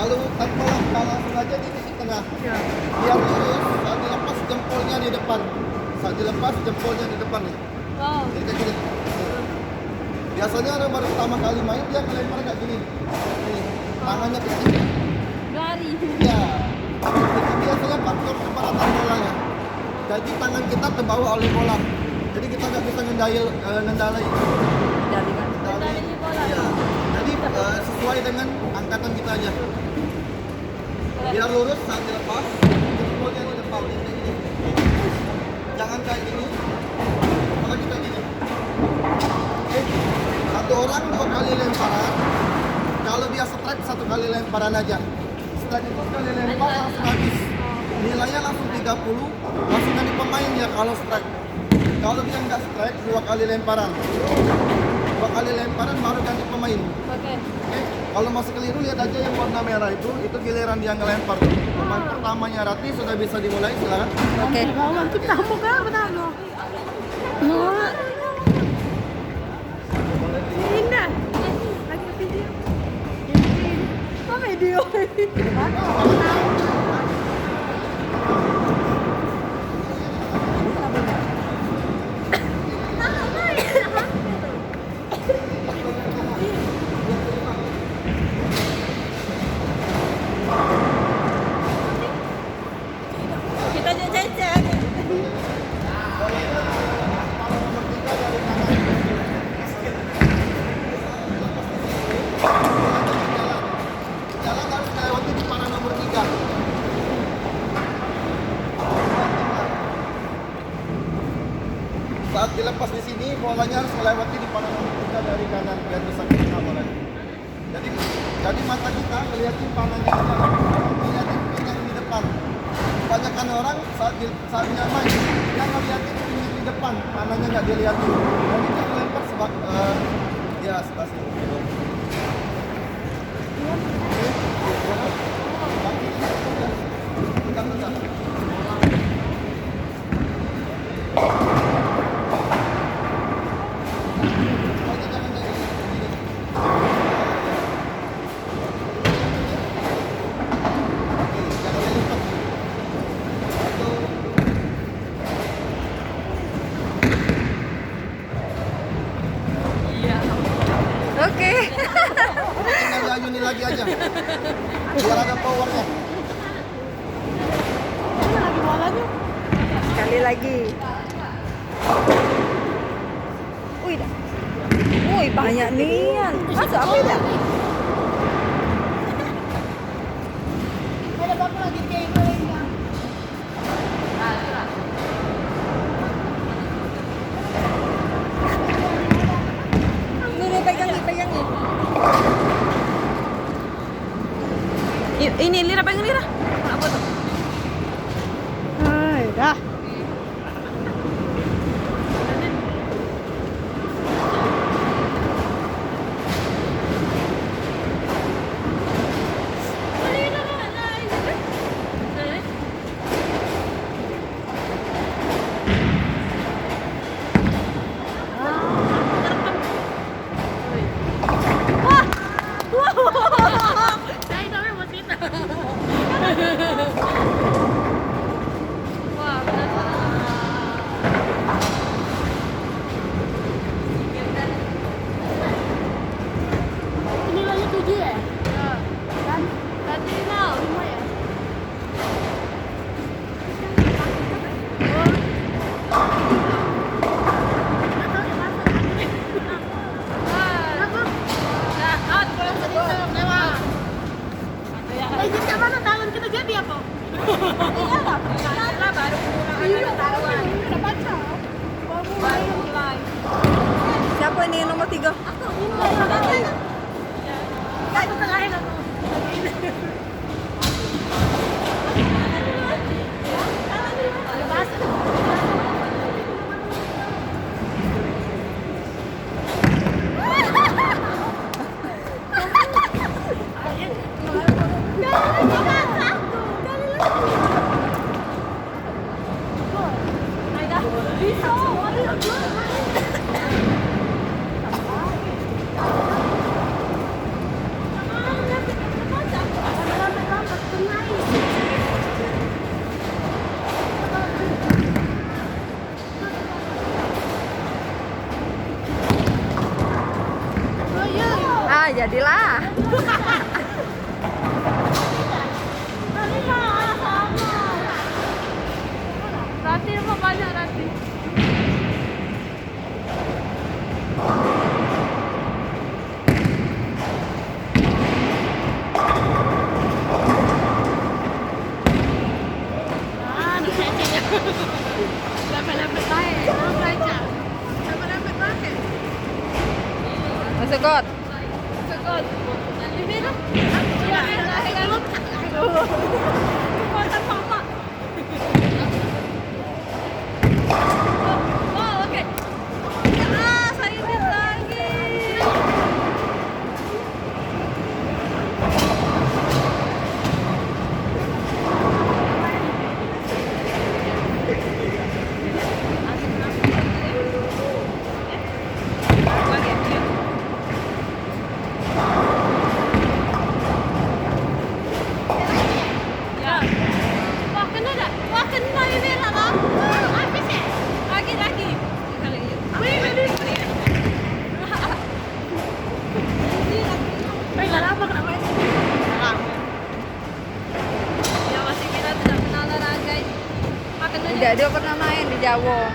Kalau tanpa langkah langsung aja di titik tengah. Ya. Biar lurus, saat dilepas jempolnya di depan. Saat dilepas jempolnya di depan nih. Wow. Jadi kayak gini. Biasanya orang baru pertama kali main dia ngelempar kayak gini. Nih, tangannya kecil. Lari. Ya. Itu biasanya faktor kecepatan bolanya. Jadi tangan kita terbawa oleh bola. Jadi kita nggak bisa ngendalai. Jadi kan. Kendali bola. Iya. Jadi sesuai dengan angkatan kita aja. Biar lurus saat dilepas, jempolnya di depan kayak gini. Jangan kayak gini. Maka kita gini. Oke. Satu orang 2 kali lemparan. Kalau dia strike 1 kali lemparan aja. Strike itu sekali lempar langsung habis. Nilainya langsung 30, langsung ganti pemain ya kalau strike. Kalau dia nggak strike 2 kali lemparan. 2 kali lemparan baru ganti pemain. Oke. Oke, kalau masih keliru lihat aja yang warna merah itu giliran dia ngelempar. Pemain pertamanya Rati sudah bisa dimulai, silakan. Oke. Kita mau ke mana lo? Indah. Lagi video. Oh video. Kita cek. Jalan harus melewati di panah nomor 3. Saat dilepas di sini, bolanya harus melewati di panah nomor 3 dari kanan biar bisa kena bolanya. Jadi mata kita ngeliatin panahnya aja, ngeliatin pinggang di depan. Kebanyakan orang saat dia main, dia ngeliatin pinggang di depan, panahnya nggak dilihatin. Jadi dia melempar ya sebelah sini. Bentar. Oke. Tinggal diayunin lagi aja biar ada powernya. Mana lagi bolanya? Sekali lagi. Wih, dah. Wih, banyak nian. Masuk apa dah? Ada bapak lagi kayak gini. Ini pegang nih. Ini Lira pegang Lira. Apa tuh? Hai, dah. Wah, benar. Ini lagi 7 ya? Dan Tadi now. 5 ya? Kita mana tangan kita jadi apa? Iya lah, baru pulang. Udah baca. Baru mulai. Siapa ini yang nomor 3? Aku ini. Aku terakhir aku. Cegot. Cegot. Bibir. Ya, mulut. Kekuatan mama. Oh, oke. Ah, saya lagi. Ya. Wah, kena tak? Wah, kena bibir lah, Bang. Habis ya? Lagi. Kali ini. Nggak lama kenapa itu? Tidak, dia pernah main di Jawa.